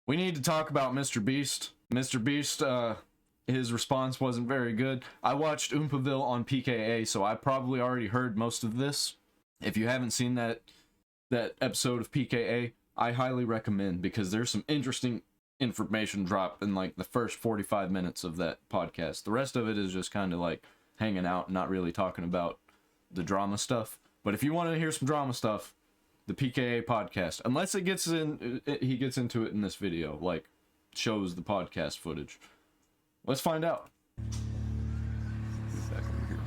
We need to talk about MrBeast. MrBeast, his response wasn't very good. I watched Oompaville on PKA, so I probably already heard most of this. If you haven't seen that episode of PKA, I highly recommend, because there's some interesting information dropped in like the first 45 minutes of that podcast. The rest of it is just kind of like hanging out and not really talking about the drama stuff. But if you want to hear some drama stuff, the PKA podcast, unless he gets into it in this video, like shows the podcast footage. Let's find out. Get back over here.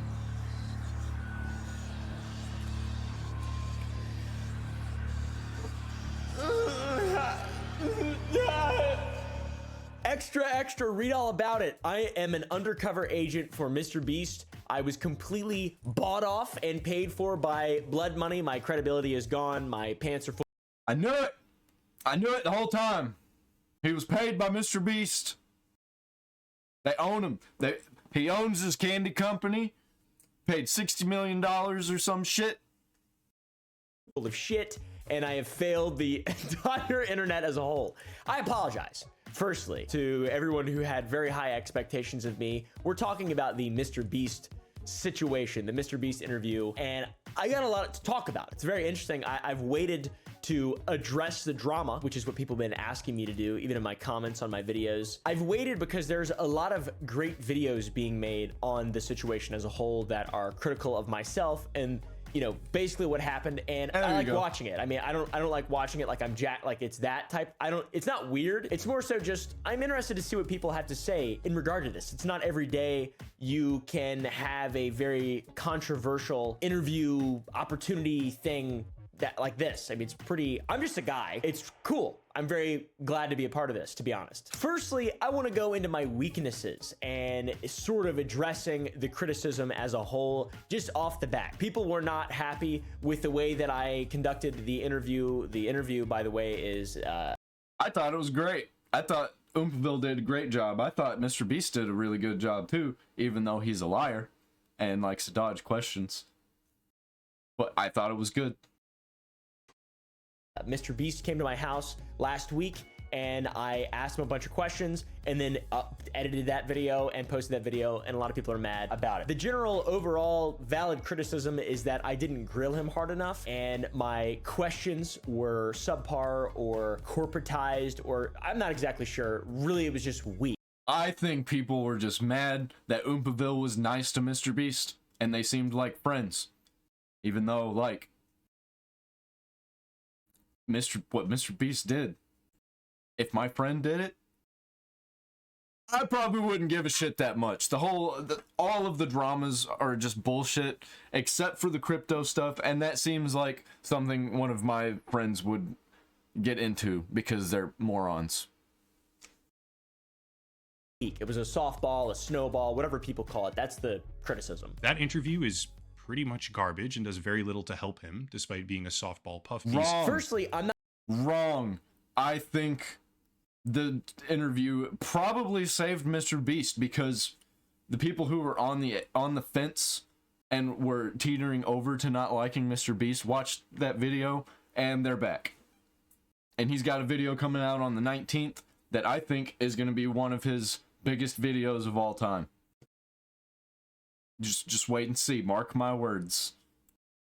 Extra, read all about it. I am an undercover agent for MrBeast. I was completely bought off and paid for by blood money. My credibility is gone. My pants are full. I knew it. I knew it the whole time. He was paid by MrBeast. They own him. He owns his candy company. Paid $60 million or some shit. Full of shit, and I have failed the entire internet as a whole. I apologize. Firstly, to everyone who had very high expectations of me. We're talking about the MrBeast situation, the MrBeast interview, and I got a lot to talk about. It's very interesting. I've waited to address the drama, which is what people have been asking me to do, even in my comments on my videos. I've waited because there's a lot of great videos being made on the situation as a whole that are critical of myself and, you know, basically what happened, and I like watching it. I mean, I don't like watching it like I'm like it's that type. It's not weird. It's more so just I'm interested to see what people have to say in regard to this. It's not every day you can have a very controversial interview opportunity thing that like this. I mean, it's pretty, I'm just a guy. It's cool. I'm very glad to be a part of this, to be honest. Firstly, I want to go into my weaknesses and sort of addressing the criticism as a whole, just off the bat. People were not happy with the way that I conducted the interview. The interview, by the way, is... I thought it was great. I thought Oompaville did a great job. I thought MrBeast did a really good job too, even though he's a liar and likes to dodge questions. But I thought it was good. MrBeast came to my house last week and I asked him a bunch of questions and then edited that video and posted that video, and a lot of people are mad about it. The general overall valid criticism is that I didn't grill him hard enough and my questions were subpar or corporatized, or I'm not exactly sure. Really, it was just weak. I think people were just mad that Oompaville was nice to MrBeast and they seemed like friends, even though like what MrBeast did. If my friend did it, I probably wouldn't give a shit that much. All of the dramas are just bullshit, except for the crypto stuff, and that seems like something one of my friends would get into because they're morons. It was a softball, a snowball, whatever people call it. That's the criticism. That interview is pretty much garbage and does very little to help him, despite being a softball puff piece. Wrong. Firstly, I'm not wrong. I think the interview probably saved MrBeast because the people who were on the fence and were teetering over to not liking MrBeast watched that video and they're back. And he's got a video coming out on the 19th that I think is going to be one of his biggest videos of all time. Just wait and see. Mark my words.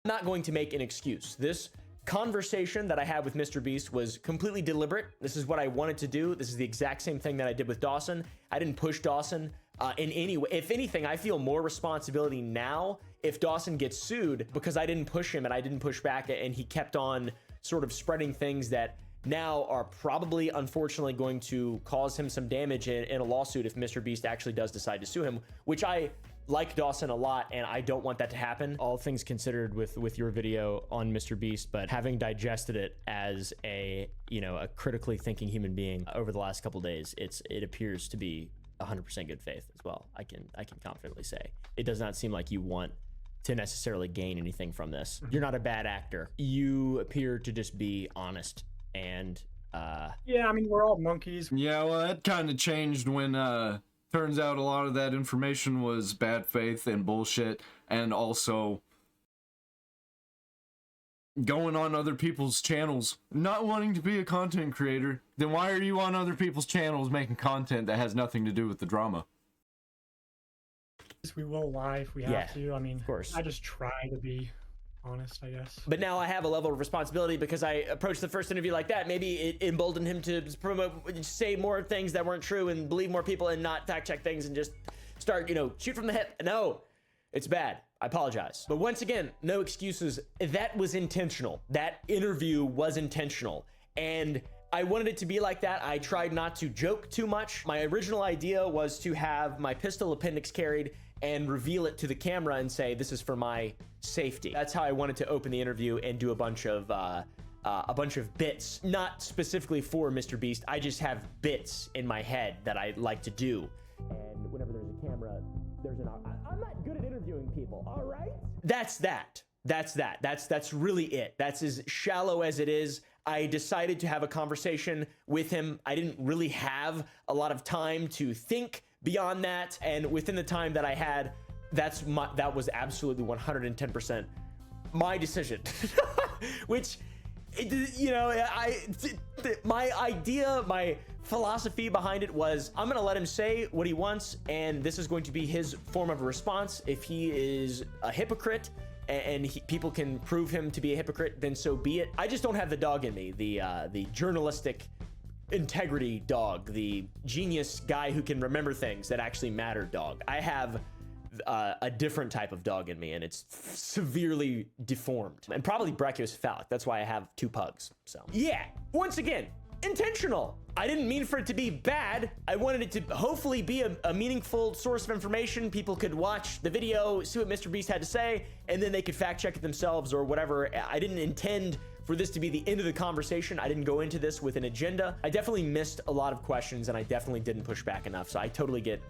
I'm not going to make an excuse. This conversation that I had with MrBeast was completely deliberate. This is what I wanted to do. This is the exact same thing that I did with Dawson. I didn't push Dawson in any way. If anything, I feel more responsibility now if Dawson gets sued because I didn't push him and I didn't push back, and he kept on sort of spreading things that now are probably, unfortunately, going to cause him some damage in a lawsuit if MrBeast actually does decide to sue him, which I like Dawson a lot, and I don't want that to happen. All things considered with your video on MrBeast, but having digested it as a critically thinking human being over the last couple days, it appears to be 100% good faith as well. I can confidently say it does not seem like you want to necessarily gain anything from this. You're not a bad actor. You appear to just be honest and yeah, I mean, we're all monkeys. Yeah, well, that kind of changed when turns out a lot of that information was bad faith and bullshit, and also going on other people's channels, not wanting to be a content creator, then why are you on other people's channels making content that has nothing to do with the drama? We will lie if we have to. I mean, of course. I just try to be honest, I guess. But now I have a level of responsibility because I approached the first interview like that. Maybe it emboldened him to promote, say more things that weren't true and believe more people and not fact check things and just start, you know, shoot from the hip. No, it's bad. I apologize. But once again, no excuses. That was intentional. That interview was intentional. And I wanted it to be like that. I tried not to joke too much. My original idea was to have my pistol appendix carried and reveal it to the camera and say, this is for my safety. That's how I wanted to open the interview and do a bunch of bits, not specifically for MrBeast. I just have bits in my head that I like to do. And whenever there's a camera, I'm not good at interviewing people, all right? That's really it. That's as shallow as it is. I decided to have a conversation with him. I didn't really have a lot of time to think beyond that, and within the time that I had, that was absolutely 110% my decision. Which, you know, my idea, my philosophy behind it was, I'm gonna let him say what he wants, and this is going to be his form of a response. If he is a hypocrite and people can prove him to be a hypocrite, then so be it. I just don't have the dog in me, the journalistic integrity dog, the genius guy who can remember things that actually matter dog. I have a different type of dog in me, and it's severely deformed and probably brachiocephalic. That's why I have 2 pugs. So yeah, once again, intentional. I didn't mean for it to be bad. I wanted it to hopefully be a meaningful source of information. People could watch the video, see what MrBeast had to say, and then they could fact check it themselves or whatever. I didn't intend for this to be the end of the conversation. I didn't go into this with an agenda. I definitely missed a lot of questions, and I definitely didn't push back enough. So I totally get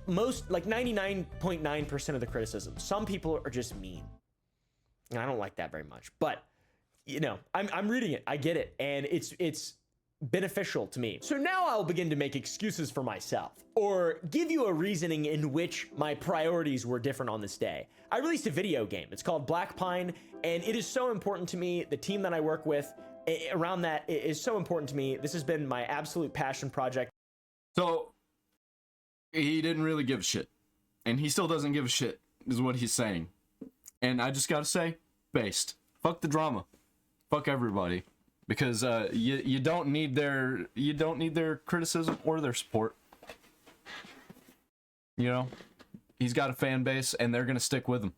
most, like 99.9% of the criticism. Some people are just mean, and I don't like that very much. But you know, I'm reading it. I get it, and it's beneficial to me. So now I'll begin to make excuses for myself, or give you a reasoning in which my priorities were different on this day. I released a video game. It's called Black Pine, and it is so important to me. The team that I work with around that is so important to me. This has been my absolute passion project. So he didn't really give a shit, and he still doesn't give a shit, is what he's saying. And I just gotta say, based, fuck the drama, fuck everybody. Because you don't need their criticism or their support. You know, he's got a fan base, and they're gonna stick with him.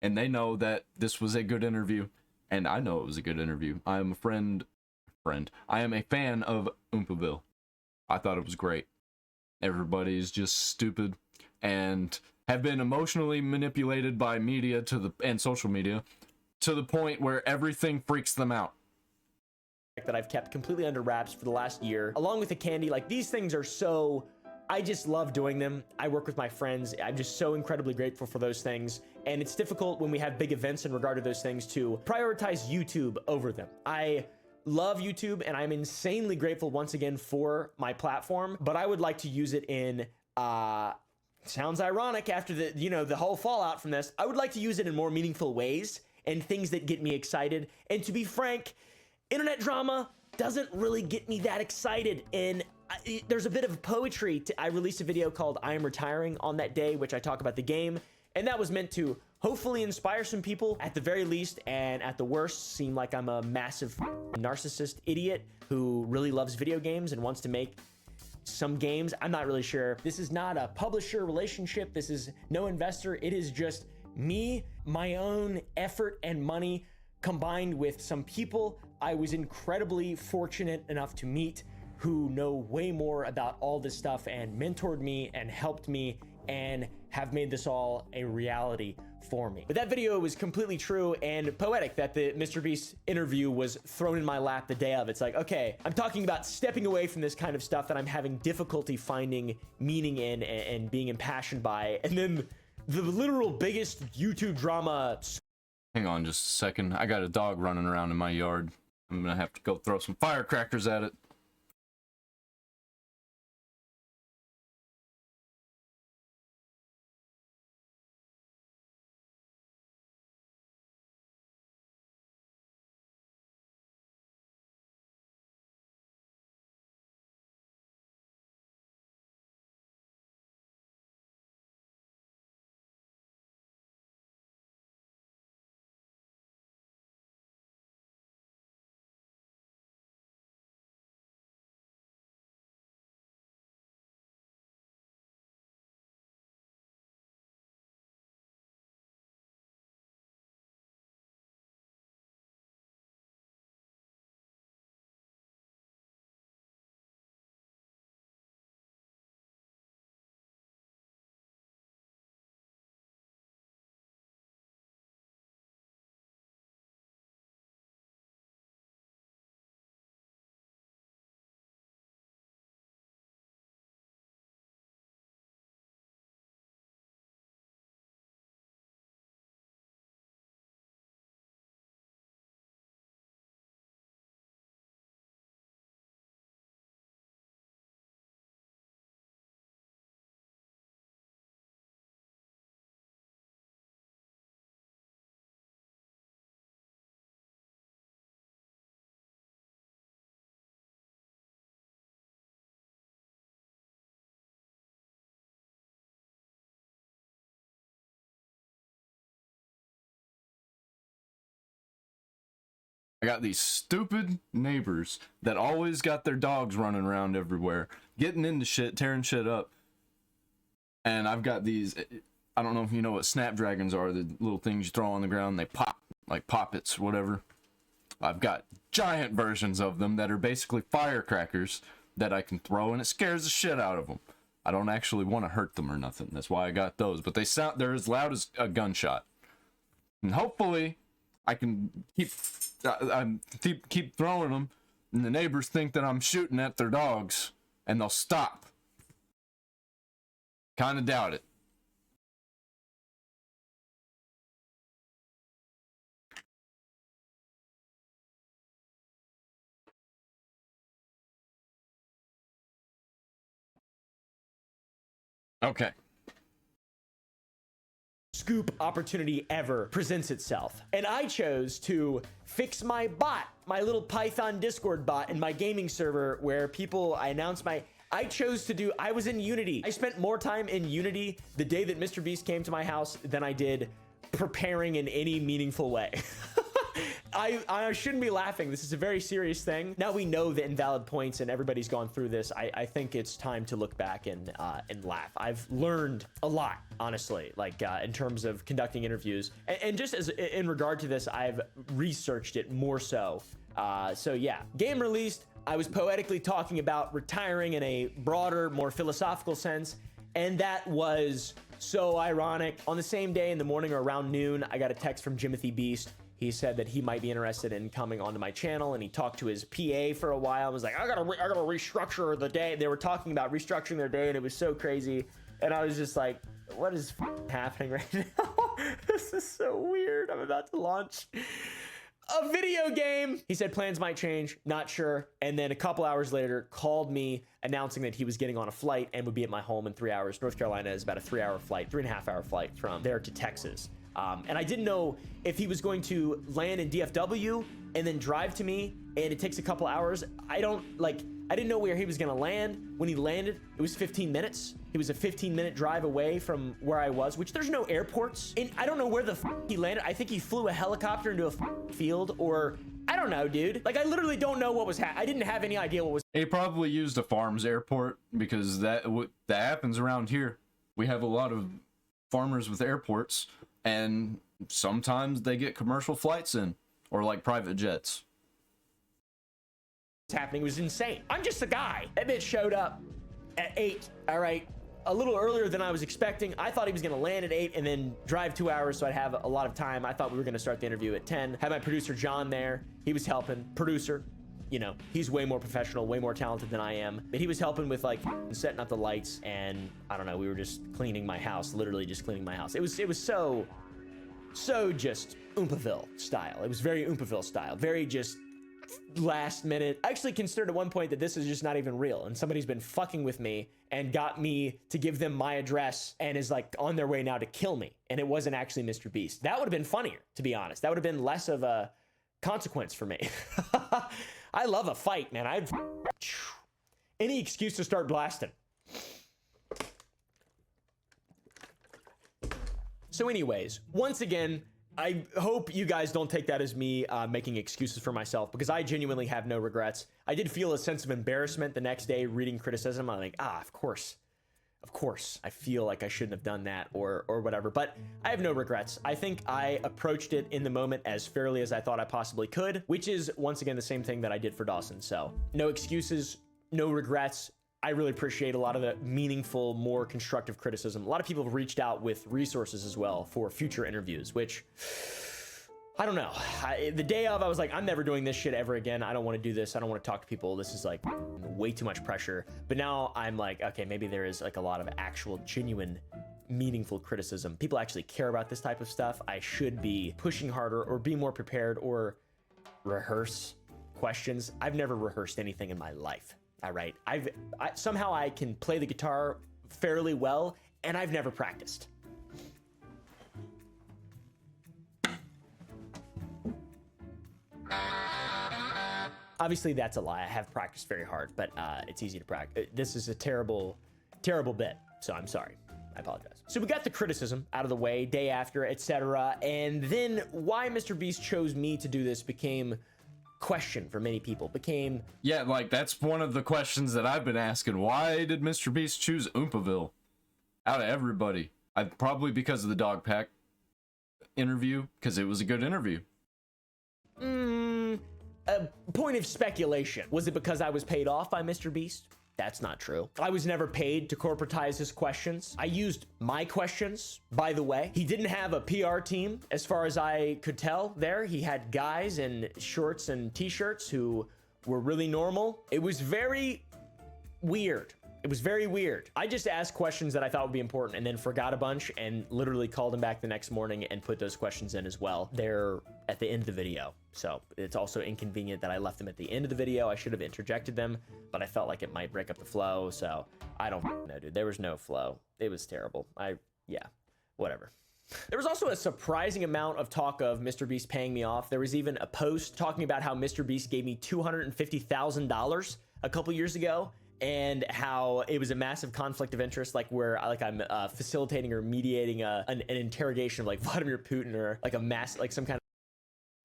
And they know that this was a good interview, and I know it was a good interview. I am a friend. I am a fan of Oompaville. I thought it was great. Everybody's just stupid and have been emotionally manipulated by media and social media to the point where everything freaks them out. That I've kept completely under wraps for the last year, along with the candy. Like, these things are so, I just love doing them. I work with my friends. I'm just so incredibly grateful for those things. And it's difficult when we have big events in regard to those things to prioritize YouTube over them. I love YouTube, and I'm insanely grateful once again for my platform, but I would like to use it in, sounds ironic after the, you know, the whole fallout from this. I would like to use it in more meaningful ways and things that get me excited. And to be frank, internet drama doesn't really get me that excited. And there's a bit of poetry. I released a video called I Am Retiring on that day, which I talk about the game. And that was meant to hopefully inspire some people at the very least, and at the worst, seem like I'm a massive narcissist idiot who really loves video games and wants to make some games. I'm not really sure. This is not a publisher relationship. This is no investor. It is just me, my own effort and money, combined with some people I was incredibly fortunate enough to meet who know way more about all this stuff and mentored me and helped me and have made this all a reality for me. But that video was completely true and poetic that the MrBeast interview was thrown in my lap the day of. It's like, okay, I'm talking about stepping away from this kind of stuff that I'm having difficulty finding meaning in and being impassioned by. And then the literal biggest YouTube drama. Hang on just a second. I got a dog running around in my yard. I'm gonna have to go throw some firecrackers at it. I got these stupid neighbors that always got their dogs running around everywhere, getting into shit, tearing shit up. And I've got these, I don't know if you know what snapdragons are, the little things you throw on the ground, they pop, like poppets, whatever. I've got giant versions of them that are basically firecrackers that I can throw, and it scares the shit out of them. I don't actually want to hurt them or nothing. That's why I got those, but they're as loud as a gunshot. And hopefully I can keep throwing them, and the neighbors think that I'm shooting at their dogs, and they'll stop. Kind of doubt it. Okay. Scoop opportunity ever presents itself. And I chose to fix my bot, my little Python Discord bot in my gaming server where I was in Unity. I spent more time in Unity the day that MrBeast came to my house than I did preparing in any meaningful way. I shouldn't be laughing. This is a very serious thing. Now we know the invalid points and everybody's gone through this. I think it's time to look back and laugh. I've learned a lot, honestly, like in terms of conducting interviews. And just as in regard to this, I've researched it more so. So yeah, game released. I was poetically talking about retiring in a broader, more philosophical sense. And that was so ironic. On the same day in the morning or around noon, I got a text from MrBeast. He said that he might be interested in coming onto my channel, and he talked to his PA for a while. I was like, I gotta restructure the day. They were talking about restructuring their day, and it was so crazy. And I was just like, what is happening right now? This is so weird. I'm about to launch a video game. He said plans might change, not sure. And then a couple hours later, called me announcing that he was getting on a flight and would be at my home in 3 hours. North Carolina is about a 3-hour flight, 3.5-hour flight from there to Texas. And I didn't know if he was going to land in DFW and then drive to me, and it takes a couple hours. I didn't know where he was gonna land. When he landed, it was 15 minutes. He was a 15-minute drive away from where I was, which there's no airports. And I don't know where the he landed. I think he flew a helicopter into a field, or I don't know, dude. Like, I literally don't know what was I didn't have any idea what was. He probably used a farm's airport, because that happens around here. We have a lot of farmers with airports, and sometimes they get commercial flights in, or like private jets. Happening. It was insane. I'm just a guy. That bitch showed up at 8. All right, a little earlier than I was expecting. I thought he was gonna land at 8 and then drive 2 hours, so I'd have a lot of time. I thought we were gonna start the interview at 10. Had my producer John there. He was helping. Producer, you know, he's way more professional, way more talented than I am. But he was helping with like setting up the lights, and I don't know. We were just cleaning my house, literally just cleaning my house. It was so just Oompaville style. It was very Oompaville style. Very just last minute. I actually considered at one point that this is just not even real, and somebody's been fucking with me and got me to give them my address and is like on their way now to kill me, and it wasn't actually MrBeast. That would have been funnier, to be honest. That would have been less of a consequence for me. I love a fight, man. I'd any excuse to start blasting. So anyways, once again, I hope you guys don't take that as me making excuses for myself, because I genuinely have no regrets. I did feel a sense of embarrassment the next day reading criticism. I'm like, of course, I feel like I shouldn't have done that or whatever, but I have no regrets. I think I approached it in the moment as fairly as I thought I possibly could, which is once again the same thing that I did for Dawson. So no excuses, no regrets. I really appreciate a lot of the meaningful, more constructive criticism. A lot of people have reached out with resources as well for future interviews, which I don't know. The day of, I was like, I'm never doing this shit ever again. I don't want to do this. I don't want to talk to people. This is like way too much pressure. But now I'm like, okay, maybe there is like a lot of actual, genuine, meaningful criticism. People actually care about this type of stuff. I should be pushing harder or be more prepared or rehearse questions. I've never rehearsed anything in my life. All right, somehow I can play the guitar fairly well, and I've never practiced. Obviously, that's a lie. I have practiced very hard, but it's easy to practice. This is a terrible, terrible bit, so I'm sorry. I apologize. So we got the criticism out of the way, day after, etc. And then why MrBeast chose me to do this became question for many people. Became Yeah, like that's one of the questions that I've been asking. Why did MrBeast choose Oompaville out of everybody? Probably because of the dog pack interview, because it was a good interview. a point of speculation. Was it because I was paid off by MrBeast? That's not true. I was never paid to corporatize his questions. I used my questions, by the way. He didn't have a PR team, as far as I could tell there. He had guys in shorts and t-shirts who were really normal. It was very weird. It was very weird. I just asked questions that I thought would be important and then forgot a bunch and literally called him back the next morning and put those questions in as well. They're at the end of the video. So it's also inconvenient that I left them at the end of the video. I should have interjected them, but I felt like it might break up the flow. So I don't know, dude. There was no flow. It was terrible. Yeah, whatever. There was also a surprising amount of talk of MrBeast paying me off. There was even a post talking about how MrBeast gave me $250,000 a couple years ago, and how it was a massive conflict of interest, like where I'm facilitating or mediating an interrogation of like Vladimir Putin, or like like some kind of.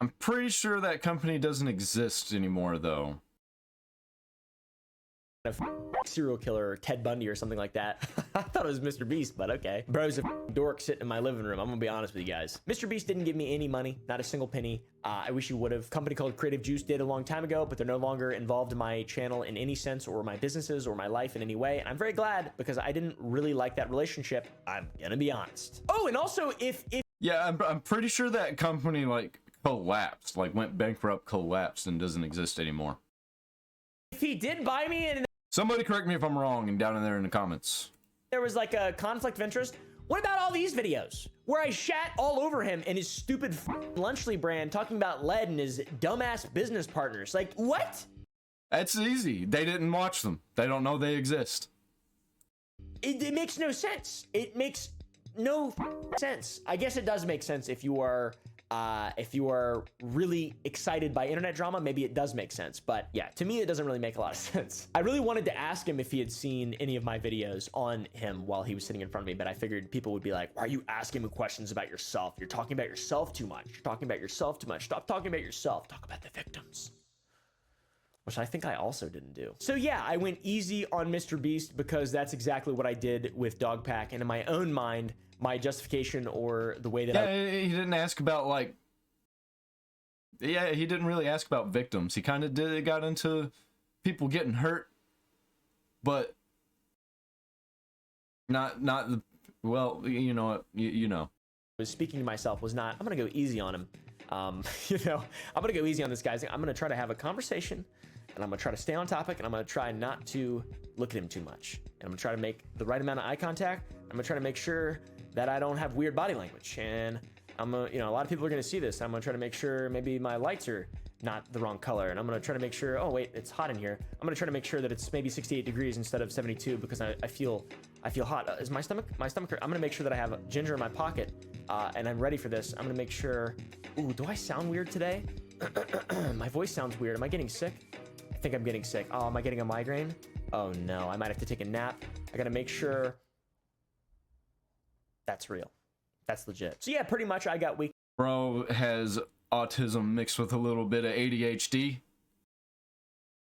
I'm pretty sure that company doesn't exist anymore, though. Serial killer, Ted Bundy or something like that. I thought it was MrBeast, but okay. Bro's a dork sitting in my living room. I'm gonna be honest with you guys. MrBeast didn't give me any money, not a single penny. I wish he would have. Company called Creative Juice did a long time ago, but they're no longer involved in my channel in any sense, or my businesses, or my life in any way. And I'm very glad, because I didn't really like that relationship. I'm gonna be honest. Oh, and also if yeah, I'm pretty sure that company like collapsed, like went bankrupt, collapsed, and doesn't exist anymore. if he did buy me and Somebody correct me if I'm wrong, and down in there in the comments. there was like a conflict of interest, what about all these videos where I shat all over him and his stupid Lunchly brand, talking about lead and his dumbass business partners? Like, what? That's easy. They didn't watch them. They don't know they exist. It makes no sense. It makes no sense. I guess it does make sense if you are really excited by internet drama. Maybe it does make sense, but yeah, to me it doesn't really make a lot of sense. I really wanted to ask him if he had seen any of my videos on him while he was sitting in front of me, but I figured people would be like, why are you asking him questions about yourself? You're talking about yourself too much. You're talking about yourself too much. Stop talking about yourself. Talk about the victims. Which I think I also didn't do. So yeah, I went easy on MrBeast because that's exactly what I did with Dogpack, and in my own mind, my justification, or the way that he didn't ask about like. Yeah, he didn't really ask about victims. He kind of got into people getting hurt, but not the. Well, you know what, you know. was speaking to myself was not, I'm gonna go easy on him. I'm gonna go easy on this guy. I'm gonna try to have a conversation, and I'm gonna try to stay on topic, and I'm gonna try not to look at him too much. And I'm gonna try to make the right amount of eye contact. I'm gonna try to make sure that I don't have weird body language. And I'm gonna, a lot of people are gonna see this. I'm gonna try to make sure maybe my lights are not the wrong color. And I'm gonna try to make sure, oh wait, it's hot in here. I'm gonna try to make sure that it's maybe 68 degrees instead of 72, because I feel hot. Is my stomach hurt? I'm gonna make sure that I have ginger in my pocket, and I'm ready for this. I'm gonna make sure, ooh, do I sound weird today? My voice sounds weird. Am I getting sick? I think I'm getting sick. Oh, am I getting a migraine? Oh no, I might have to take a nap. I gotta make sure that's real. That's legit. So yeah, pretty much I got weak. Bro has autism mixed with a little bit of ADHD.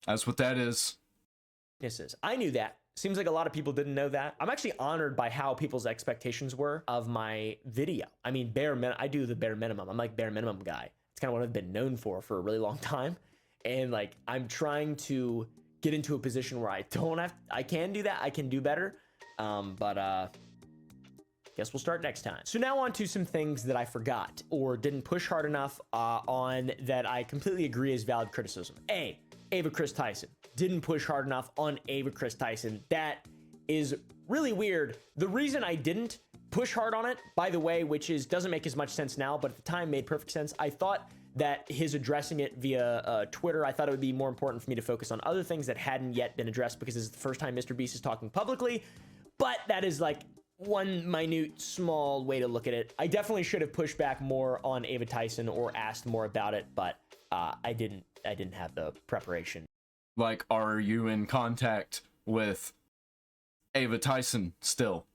That's what that is. Weaknesses. I knew that. Seems like a lot of people didn't know that. I'm actually honored by how people's expectations were of my video. I mean, I do the bare minimum. I'm like bare minimum guy. It's kind of what I've been known for a really long time. And like, I'm trying to get into a position where I can do that. I can do better. Guess we'll start next time. So now on to some things that I forgot or didn't push hard enough on, that I completely agree is valid criticism. Ava Chris Tyson. Didn't push hard enough on Ava Chris Tyson. That is really weird. The reason I didn't push hard on it, by the way, which doesn't make as much sense now, but at the time made perfect sense. I thought that his addressing it via Twitter, I thought it would be more important for me to focus on other things that hadn't yet been addressed, because this is the first time MrBeast is talking publicly. But that is like one minute, small way to look at it. I definitely should have pushed back more on Ava Tyson or asked more about it, but I didn't have the preparation. Like, are you in contact with Ava Tyson still?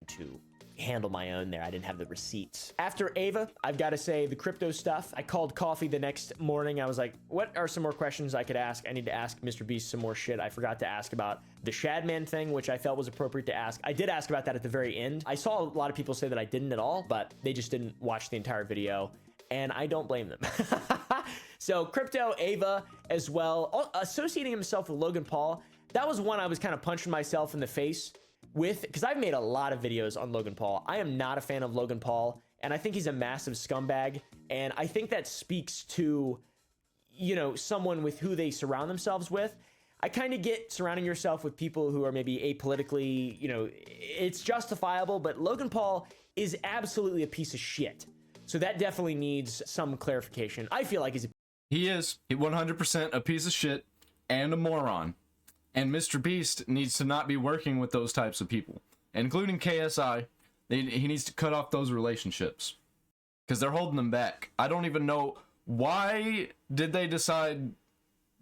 To handle my own there. I didn't have the receipts. After Ava, I've got to say the crypto stuff. I called Coffee the next morning. I was like, what are some more questions I could ask? I need to ask MrBeast some more shit. I forgot to ask about the Shadman thing, which I felt was appropriate to ask. I did ask about that at the very end. I saw a lot of people say that I didn't at all, but they just didn't watch the entire video, and I don't blame them. So crypto, Ava as well, associating himself with Logan Paul. That was one I was kind of punching myself in the face with, because I've made a lot of videos on Logan Paul. I am not a fan of Logan Paul, and I think he's a massive scumbag. And I think that speaks to, you know, someone with who they surround themselves with. I kind of get surrounding yourself with people who are maybe apolitically, you know, it's justifiable, but Logan Paul is absolutely a piece of shit. So that definitely needs some clarification. I feel like He is 100% a piece of shit and a moron. And MrBeast needs to not be working with those types of people, including KSI. He needs to cut off those relationships because they're holding him back. I don't even know why did they decide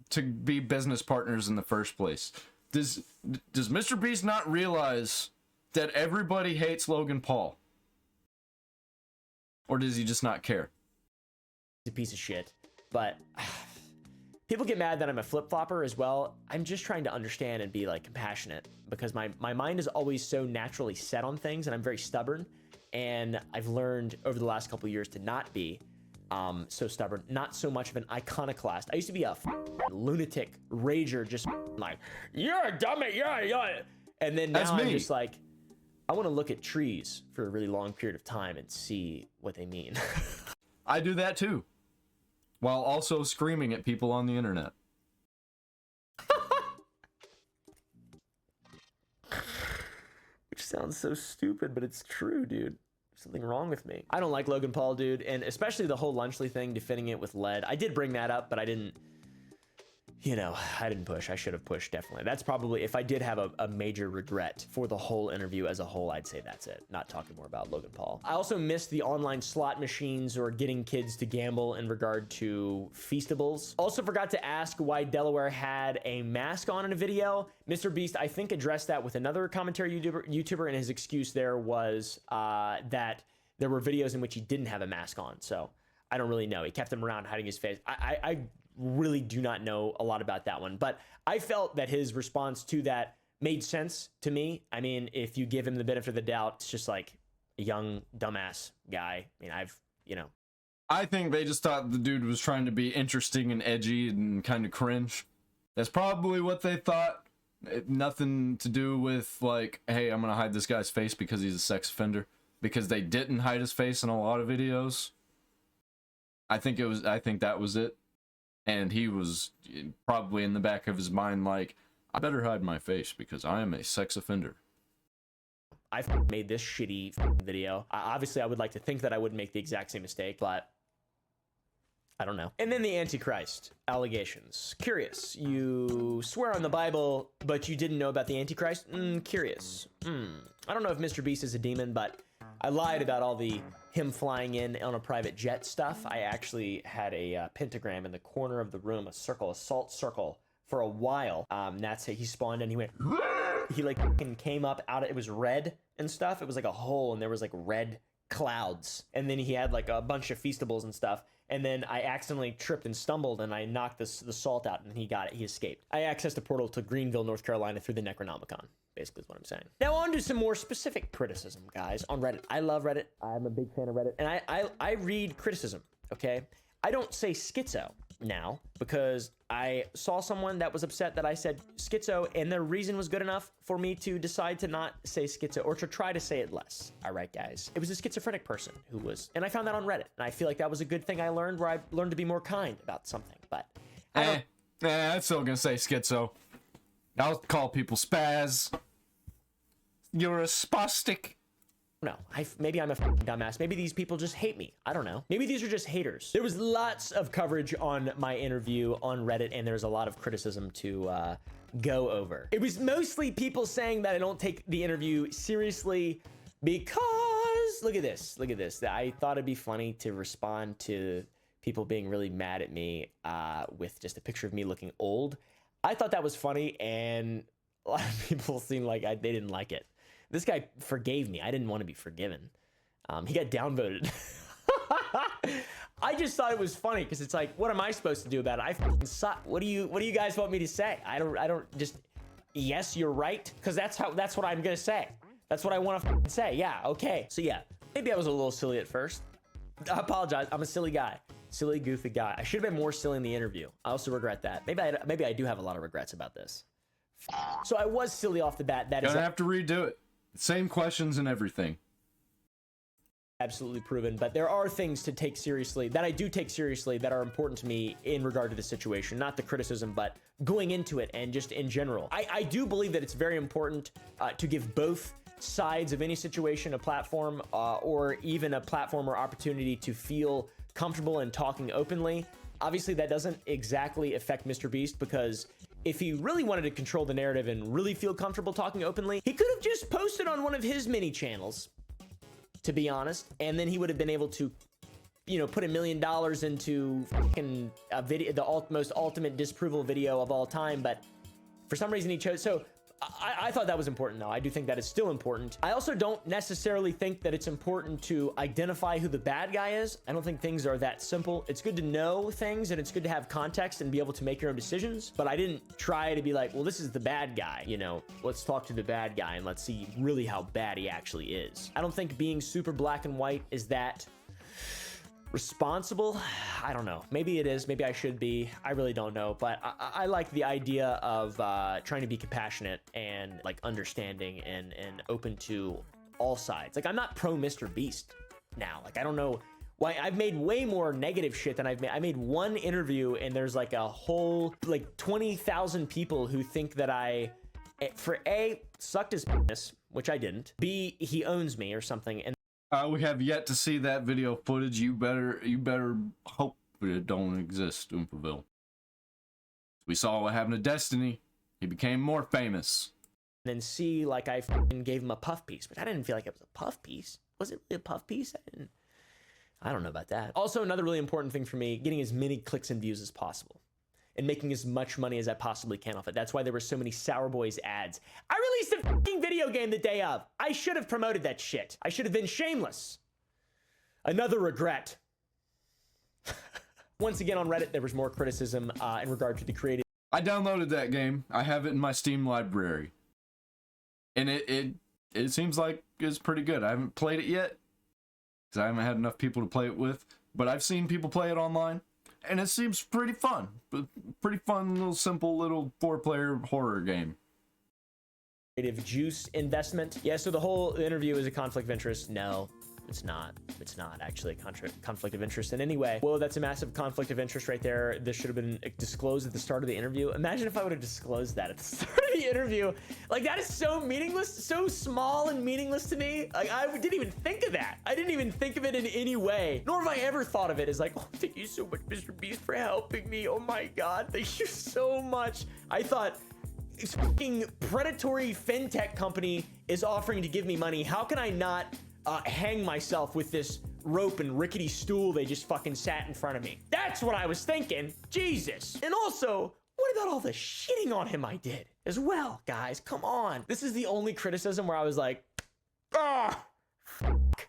to be business partners in the first place. Does MrBeast not realize that everybody hates Logan Paul? Or does he just not care? a piece of shit, but people get mad that I'm a flip-flopper as well. I'm just trying to understand and be like compassionate, because my mind is always so naturally set on things, and I'm very stubborn. And I've learned over the last couple of years to not be so stubborn, not so much of an iconoclast. I used to be a lunatic rager, just like, you're a dummy, you're. And then now I'm just like, I want to look at trees for a really long period of time and see what they mean. I do that too, while also screaming at people on the internet. Which sounds so stupid, but it's true, dude. There's something wrong with me. I don't like Logan Paul, dude, and especially the whole Lunchley thing, defending it with lead. I did bring that up, but I didn't, you know, I didn't push. I should have pushed, definitely. That's probably, if I did have a major regret for the whole interview as a whole, I'd say that's it. Not talking more about Logan Paul. I also missed the online slot machines or getting kids to gamble in regard to Feastables. Also forgot to ask why Delaware had a mask on in a video. MrBeast, I think, addressed that with another commentary YouTuber, and his excuse there was that there were videos in which he didn't have a mask on. So I don't really know. He kept him around hiding his face. I really do not know a lot about that one, but I felt that his response to that made sense to me. I mean, if you give him the benefit of the doubt, it's just like a young dumbass guy. I mean, I think they just thought the dude was trying to be interesting and edgy and kind of cringe. That's probably what they thought. Nothing to do with like, hey, I'm gonna hide this guy's face because he's a sex offender, because they didn't hide his face in a lot of videos. I think that was it. And he was probably in the back of his mind like, I better hide my face because I am a sex offender. I made this shitty video. Obviously, I would like to think that I wouldn't make the exact same mistake, but I don't know. And then the Antichrist allegations. Curious. You swear on the Bible, but you didn't know about the Antichrist? Curious. I don't know if MrBeast is a demon, but I lied about all the him flying in on a private jet stuff. I actually had a pentagram in the corner of the room, a circle, a salt circle, for a while. That's how he spawned and he went, he like fucking came up out of, it was red and stuff. It was like a hole and there was like red clouds. And then he had like a bunch of Feastables and stuff. And then I accidentally tripped and stumbled and I knocked the salt out and he got it. He escaped. I accessed a portal to Greenville, North Carolina through the Necronomicon. Basically is what I'm saying. Now on to some more specific criticism, guys, on Reddit. I love Reddit. I'm a big fan of Reddit. And I read criticism, okay? I don't say schizo now because I saw someone that was upset that I said schizo and their reason was good enough for me to decide to not say schizo or to try to say it less. All right, guys. It was a schizophrenic person who was, and I found that on Reddit. And I feel like that was a good thing I learned, where I learned to be more kind about something, but I'm still gonna say schizo. I'll call people spaz. You're a spastic. No, maybe I'm a dumbass. Maybe these people just hate me. I don't know. Maybe these are just haters. There was lots of coverage on my interview on Reddit, and there's a lot of criticism to go over. It was mostly people saying that I don't take the interview seriously because, look at this. I thought it'd be funny to respond to people being really mad at me with just a picture of me looking old. I thought that was funny, and a lot of people seemed like they didn't like it. This guy forgave me. I didn't want to be forgiven. He got downvoted. I just thought it was funny because it's like, what am I supposed to do about it? I fucking suck. What do you guys want me to say? I don't just, yes, you're right. Cause that's what I'm gonna say. That's what I want to say. Yeah, okay. So yeah, maybe I was a little silly at first. I apologize. I'm a silly guy. Silly, goofy guy. I should have been more silly in the interview. I also regret that. Maybe I do have a lot of regrets about this. So I was silly off the bat. That is gonna have to redo it. Same questions and everything. Absolutely proven, but there are things to take seriously that I do take seriously that are important to me in regard to the situation, not the criticism, but going into it and just in general. I do believe that it's very important to give both sides of any situation a platform or even a platform or opportunity to feel comfortable in talking openly. Obviously, that doesn't exactly affect MrBeast because if he really wanted to control the narrative and really feel comfortable talking openly, he could have just posted on one of his mini channels, to be honest, and then he would have been able to, you know, put $1 million into fucking a video, the most ultimate disapproval video of all time. But for some reason he chose. So I thought that was important, though. I do think that is still important. I also don't necessarily think that it's important to identify who the bad guy is. I don't think things are that simple. It's good to know things and it's good to have context and be able to make your own decisions. But I didn't try to be like, well, this is the bad guy. You know, let's talk to the bad guy and let's see really how bad he actually is. I don't think being super black and white is that responsible. I don't know. Maybe it is. Maybe I should be. I really don't know. But I like the idea of trying to be compassionate and like understanding and open to all sides. Like I'm not pro MrBeast now. Like I don't know why. I've made way more negative shit than I've made. I made one interview and there's like a whole like 20,000 people who think that I, for A, sucked his penis, which I didn't. B, he owns me or something. And We have yet to see that video footage. You better hope it don't exist, Oompaville. We saw what happened to Destiny. He became more famous. then C, like I fucking gave him a puff piece, but I didn't feel like it was a puff piece. Was it really a puff piece? I don't know about that. Also, another really important thing for me, getting as many clicks and views as possible and making as much money as I possibly can off it. That's why there were so many Sour Boys ads. I released a fucking video game the day of. I should have promoted that shit. I should have been shameless. Another regret. Once again on Reddit, there was more criticism in regard to the creative. I downloaded that game. I have it in my Steam library. And it seems like it's pretty good. I haven't played it yet because I haven't had enough people to play it with. But I've seen people play it online. And it seems pretty fun. Pretty fun, little simple, little 4-player horror game. Creative juice investment. Yeah, so the whole interview is a conflict of interest. No, it's not. It's not actually a conflict of interest in any way. Whoa, that's a massive conflict of interest right there. This should have been disclosed at the start of the interview. Imagine if I would have disclosed that at the start of the interview. Like, that is so meaningless, so small and meaningless to me. Like, I didn't even think of that. I didn't even think of it in any way. Nor have I ever thought of it as like, oh, thank you so much, MrBeast, for helping me. Oh my God, thank you so much. I thought, this fucking predatory fintech company is offering to give me money. How can I not hang myself with this rope and rickety stool they just fucking sat in front of me? That's what I was thinking. Jesus. And also, what about all the shitting on him I did as well, guys? Come on. This is the only criticism where I was like, ah.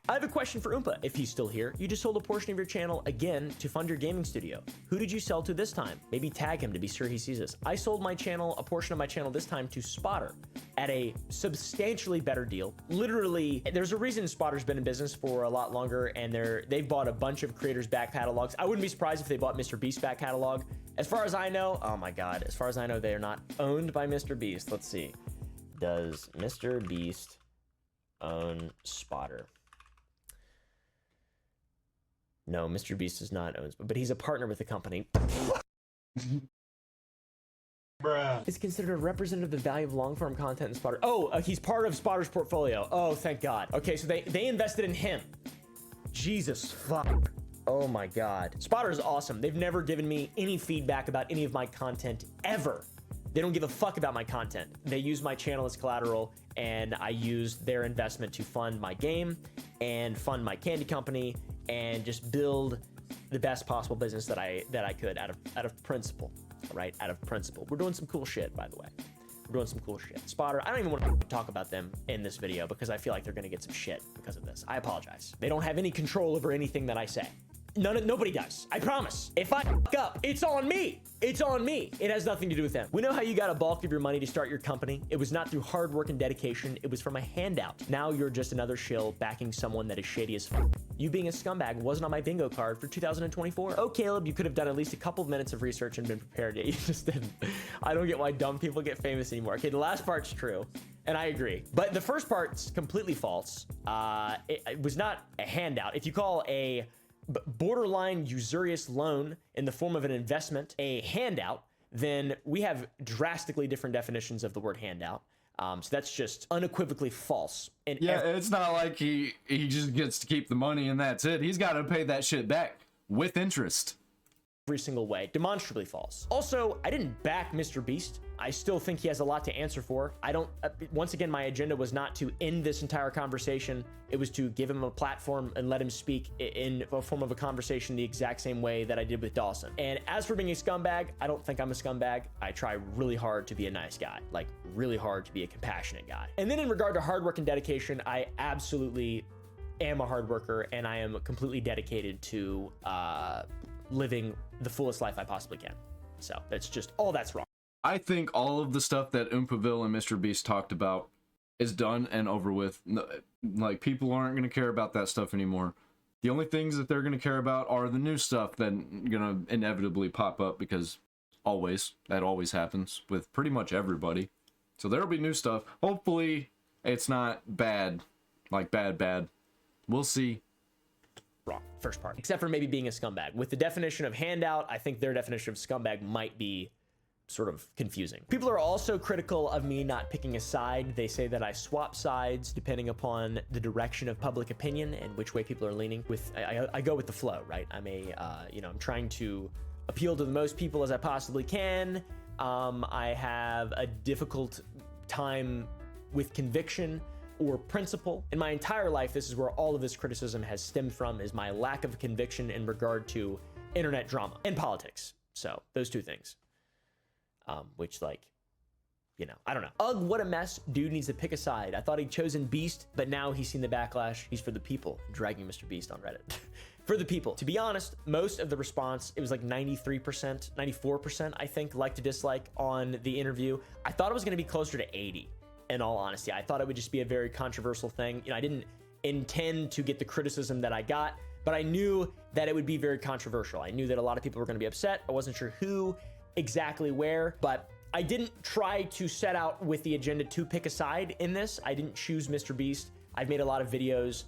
I have a question for Oompa. If he's still here, you just sold a portion of your channel again to fund your gaming studio. Who did you sell to this time? Maybe tag him to be sure he sees this. I sold my channel, a portion of my channel this time to Spotter at a substantially better deal. Literally, there's a reason Spotter's been in business for a lot longer and they've bought a bunch of creators' back catalogs. I wouldn't be surprised if they bought MrBeast's back catalog. As far as I know, oh my God, as far as I know, they are not owned by MrBeast. Let's see. Does MrBeast own Spotter? No, MrBeast is not owned, but he's a partner with the company. Bruh. Is considered a representative of the value of long-form content in Spotter. Oh, he's part of Spotter's portfolio. Oh, thank God. Okay, so they invested in him. Jesus fuck. Oh my God. Spotter is awesome. They've never given me any feedback about any of my content ever. They don't give a fuck about my content. They use my channel as collateral, and I used their investment to fund my game and fund my candy company and just build the best possible business that I could out of principle, right? Out of principle. We're doing some cool shit, by the way. We're doing some cool shit. Spotter, I don't even want to talk about them in this video because I feel like they're gonna get some shit because of this. I apologize. They don't have any control over anything that I say. Nobody does. I promise. If I fuck up, it's on me. It's on me. It has nothing to do with them. We know how you got a bulk of your money to start your company. It was not through hard work and dedication. It was from a handout. Now you're just another shill backing someone that is shady as fuck. You being a scumbag wasn't on my bingo card for 2024. Oh, Caleb, you could have done at least a couple of minutes of research and been prepared. Yet you just didn't. I don't get why dumb people get famous anymore. Okay, the last part's true, and I agree. But the first part's completely false. It was not a handout. If you call a borderline usurious loan in the form of an investment a handout, then we have drastically different definitions of the word handout. So that's just unequivocally false. And yeah, it's not like he just gets to keep the money and that's it. He's got to pay that shit back with interest. Every single way. Demonstrably false. Also, I didn't back MrBeast. I still think he has a lot to answer for. I don't, once again, my agenda was not to end this entire conversation. It was to give him a platform and let him speak in a form of a conversation the exact same way that I did with Dawson. And as for being a scumbag, I don't think I'm a scumbag. I try really hard to be a nice guy, like really hard to be a compassionate guy. And then in regard to hard work and dedication, I absolutely am a hard worker and I am completely dedicated to living the fullest life I possibly can. So that's just all that's wrong. I think all of the stuff that Oompaville and MrBeast talked about is done and over with. Like, people aren't going to care about that stuff anymore. The only things that they're going to care about are the new stuff that's going to inevitably pop up, because that always happens with pretty much everybody. So there'll be new stuff. Hopefully it's not bad, like bad. We'll see. Wrong. First part. Except for maybe being a scumbag. With the definition of handout, I think their definition of scumbag might be sort of confusing. People are also critical of me not picking a side. They say that I swap sides depending upon the direction of public opinion and which way people are leaning. I go with the flow, right? I'm I'm trying to appeal to the most people as I possibly can. I have a difficult time with conviction or principle. In my entire life, this is where all of this criticism has stemmed from, is my lack of conviction in regard to internet drama and politics. So those two things. Which, like, I don't know. Ugh, what a mess. Dude needs to pick a side. I thought he'd chosen Beast, but now he's seen the backlash. He's for the people, dragging MrBeast on Reddit. For the people. To be honest, most of the response, it was like 93%, 94%, I think, like to dislike on the interview. I thought it was going to be closer to 80, in all honesty. I thought it would just be a very controversial thing. I didn't intend to get the criticism that I got, but I knew that it would be very controversial. I knew that a lot of people were going to be upset. I wasn't sure who, exactly where, but I didn't try to set out with the agenda to pick a side in this. I didn't choose MrBeast. I've made a lot of videos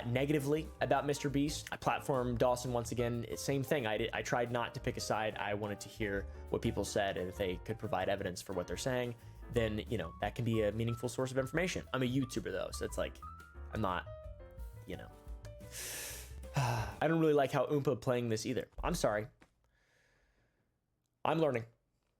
negatively about MrBeast. I platformed Dawson once again. Same thing. I tried not to pick a side. I wanted to hear what people said, and if they could provide evidence for what they're saying, then that can be a meaningful source of information. I'm a YouTuber though, so it's like I'm not, I don't really like how Oompa playing this either. I'm sorry. I'm learning.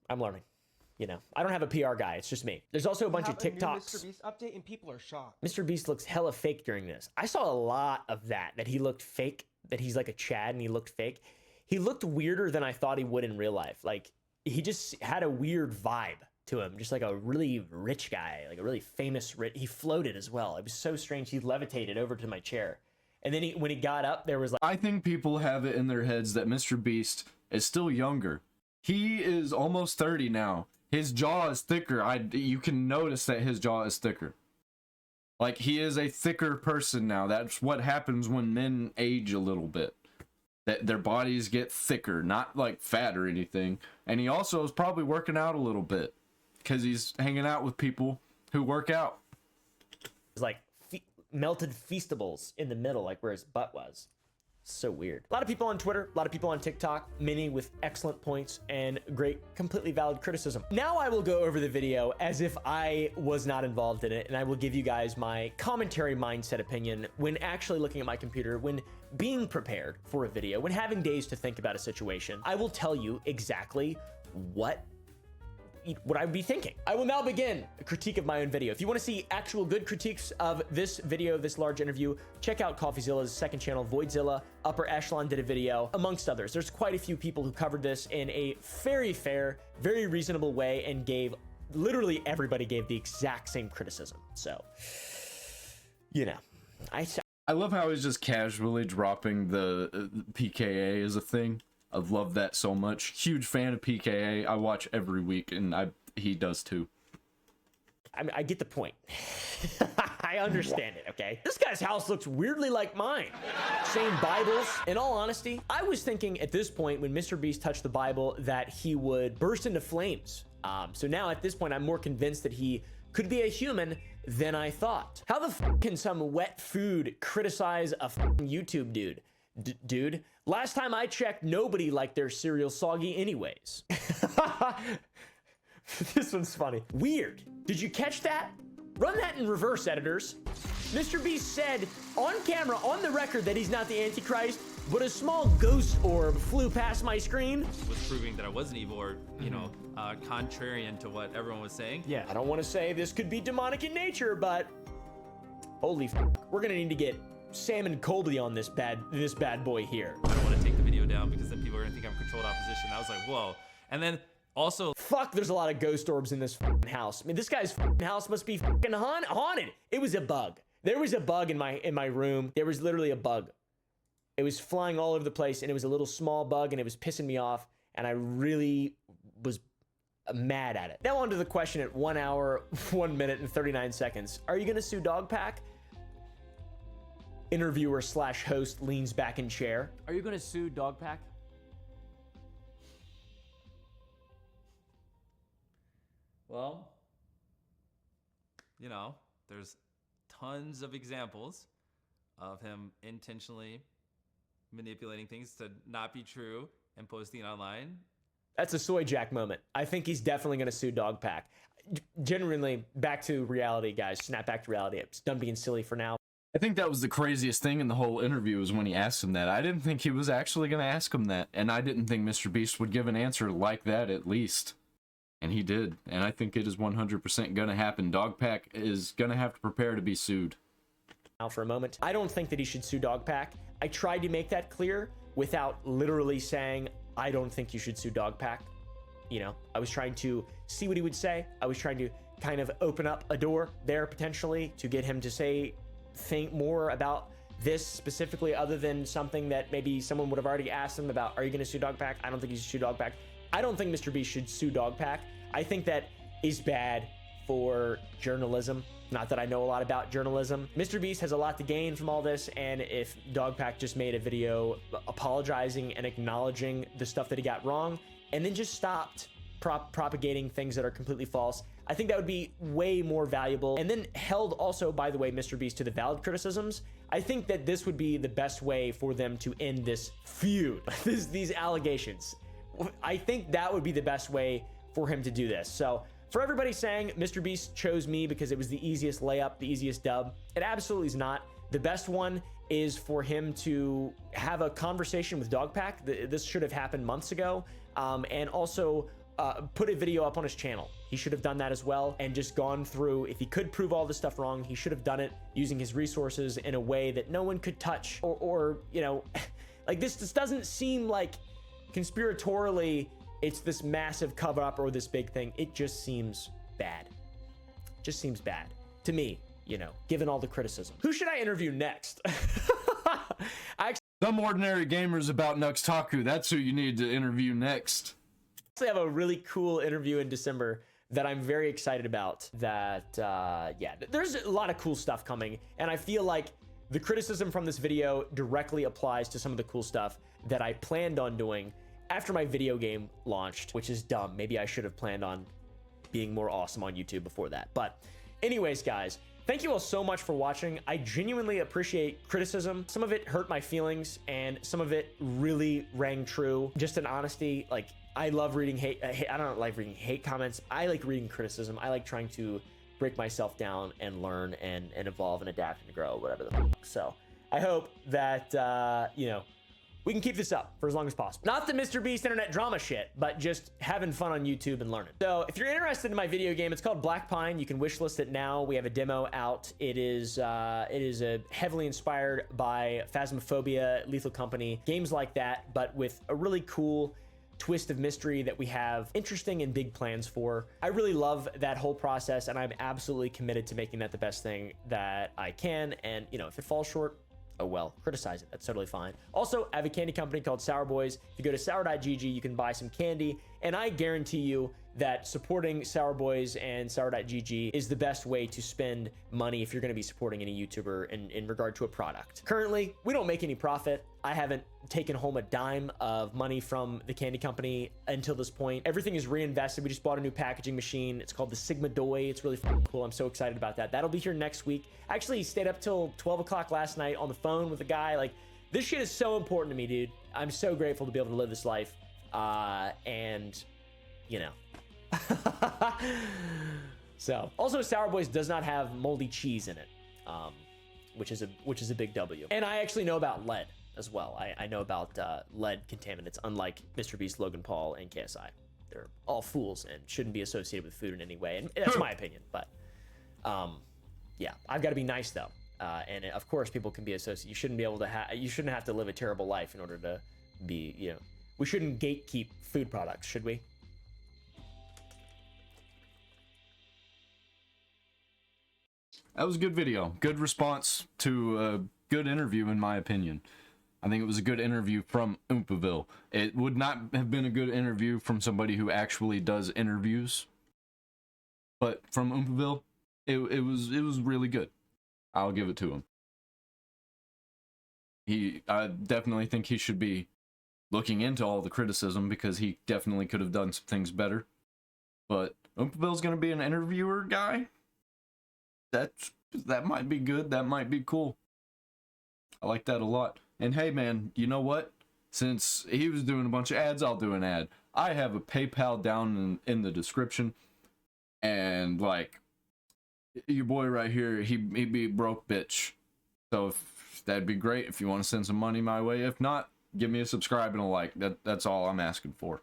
I don't have a PR guy. It's just me. There's also a bunch of TikToks. MrBeast update and people are shocked. MrBeast looks hella fake during this. I saw a lot of that he looked fake, that he's like a Chad and he looked fake. He looked weirder than I thought he would in real life. Like, he just had a weird vibe to him, just like a really rich guy, like a really famous he floated as well. It was so strange. He levitated over to my chair. And then when he got up, there was like... I think people have it in their heads that MrBeast is still younger. He is almost 30 now. His jaw is thicker. You can notice that his jaw is thicker. Like, he is a thicker person now. That's what happens when men age a little bit. That their bodies get thicker, not like fat or anything. And he also is probably working out a little bit because he's hanging out with people who work out. It's like melted Feastables in the middle, like where his butt was. So weird. A lot of people on Twitter, a lot of people on TikTok, many with excellent points and great, completely valid criticism. Now I will go over the video as if I was not involved in it, and I will give you guys my commentary mindset opinion when actually looking at my computer, when being prepared for a video, when having days to think about a situation. I will tell you exactly what I would be thinking. I will now begin a critique of my own video. If you want to see actual good critiques of this video, this large interview, check out CoffeeZilla's second channel, Voidzilla. Upper Echelon did a video, amongst others. There's quite a few people who covered this in a very fair, very reasonable way and gave literally everybody gave the exact same criticism. So, you know, I love how he's just casually dropping the PKA as a thing. I love that so much. Huge fan of PKA. I watch every week, and he does too. I mean, I get the point. I understand it, okay? This guy's house looks weirdly like mine. Same Bibles. In all honesty, I was thinking at this point when MrBeast touched the Bible that he would burst into flames. So now at this point, I'm more convinced that he could be a human than I thought. How the f can some wet food criticize a f***ing YouTube dude? Dude, last time I checked, nobody liked their cereal soggy anyways. This one's funny. Weird. Did you catch that? Run that in reverse, editors. MrBeast said on camera, on the record, that he's not the Antichrist, but a small ghost orb flew past my screen. Was proving that I wasn't evil, or, you know, contrarian to what everyone was saying. Yeah, I don't want to say this could be demonic in nature, but holy f, we're gonna need to get Sam and Colby on this bad boy here. I don't want to take the video down because then people are gonna think I'm controlled opposition. I was like, whoa. And then also, fuck, there's a lot of ghost orbs in this house. I mean, this guy's house must be fucking haunted. It was a bug. There was a bug in my room. There was literally a bug. It was flying all over the place, and it was a little small bug, and it was pissing me off, and I really was mad at it. Now on to the question at 1 hour, 1 minute, and 39 seconds. Are you gonna sue Dogpack? Interviewer / host leans back in chair. Are you gonna sue Dogpack? well, you know, there's tons of examples of him intentionally manipulating things to not be true and posting it online. That's a soy jack moment. I think he's definitely going to sue Dogpack. Genuinely, back to reality, guys. Snap back to reality. I'm done being silly for now. I think that was the craziest thing in the whole interview was when he asked him that. I didn't think he was actually going to ask him that. And I didn't think MrBeast would give an answer like that, at least. And he did. And I think it is 100% going to happen. Dogpack is going to have to prepare to be sued. Now for a moment. I don't think that he should sue Dogpack. I tried to make that clear without literally saying, I don't think you should sue Dogpack. You know, I was trying to see what he would say. I was trying to kind of open up a door there potentially to get him to think more about this specifically, other than something that maybe someone would have already asked him about. Are you going to sue Dogpack? I don't think you should sue Dogpack. I don't think MrBeast should sue Dogpack. I think that is bad for journalism. Not that I know a lot about journalism. MrBeast has a lot to gain from all this, and if Dogpack just made a video apologizing and acknowledging the stuff that he got wrong, and then just stopped propagating things that are completely false, I think that would be way more valuable. And then held also, by the way, MrBeast to the valid criticisms. I think that this would be the best way for them to end this feud, these allegations. I think that would be the best way for him to do this. So for everybody saying MrBeast chose me because it was the easiest layup, the easiest dub, it absolutely is not. The best one is for him to have a conversation with Dogpack. This should have happened months ago. And also put a video up on his channel. He should have done that as well and just gone through, if he could prove all this stuff wrong, he should have done it using his resources in a way that no one could touch, or you know, like this doesn't seem like conspiratorially it's this massive cover up or this big thing. It just seems bad. Just seems bad to me, you know, given all the criticism. Who should I interview next? Some ordinary gamers about Nuxtaku. That's who you need to interview next. I have a really cool interview in December that I'm very excited about. That yeah, there's a lot of cool stuff coming, and I feel like the criticism from this video directly applies to some of the cool stuff that I planned on doing after my video game launched, which is dumb. Maybe I should have planned on being more awesome on YouTube before that. But anyways, guys, thank you all so much for watching. I genuinely appreciate criticism. Some of it hurt my feelings, and some of it really rang true. Just in honesty, like, I love reading hate. I don't like reading hate comments. I like reading criticism. I like trying to break myself down and learn and evolve and adapt and grow, whatever the fuck. So I hope that, you know, we can keep this up for as long as possible. Not the MrBeast internet drama shit, but just having fun on YouTube and learning. So if you're interested in my video game, it's called Black Pine. You can wishlist it now. We have a demo out. It is heavily inspired by Phasmophobia, Lethal Company, games like that, but with a really cool twist of mystery that we have interesting and big plans for. I really love that whole process, and I'm absolutely committed to making that the best thing that I can. And, you know, if it falls short, oh well, criticize it. That's totally fine. Also, I have a candy company called Sour Boys. If you go to sour.gg, you can buy some candy, and I guarantee you that supporting Sour Boys and sour.gg is the best way to spend money if you're going to be supporting any YouTuber in regard to a product. Currently, we don't make any profit. I haven't taken home a dime of money from the candy company until this point. Everything is reinvested. We just bought a new packaging machine. It's called the Sigma Doi. It's really fucking cool. I'm so excited about that. That'll be here next week. I actually stayed up till 12 o'clock last night on the phone with a guy. Like, this shit is so important to me, dude. I'm so grateful to be able to live this life. And, you know. So, also, Sour Boys does not have moldy cheese in it, which is a big W. And I actually know about lead as well. I know about lead contaminants, unlike MrBeast, Logan Paul, and KSI. They're all fools and shouldn't be associated with food in any way. And that's my opinion. But yeah, I've got to be nice though. And of course, people can be associated. You shouldn't be able to you shouldn't have to live a terrible life in order to be, you know, we shouldn't gatekeep food products, should we? That was a good video. Good response to a good interview, in my opinion. I think it was a good interview from Oompaville. It would not have been a good interview from somebody who actually does interviews. But from Oompaville, it was really good. I'll give it to him. I definitely think he should be looking into all the criticism because he definitely could have done some things better. But Oompaville's going to be an interviewer guy. That might be good. That might be cool. I like that a lot. And hey, man, you know what? Since he was doing a bunch of ads, I'll do an ad. I have a PayPal down in the description. And, like, your boy right here, he be broke bitch. So that'd be great if you want to send some money my way. If not, give me a subscribe and a like. That's all I'm asking for.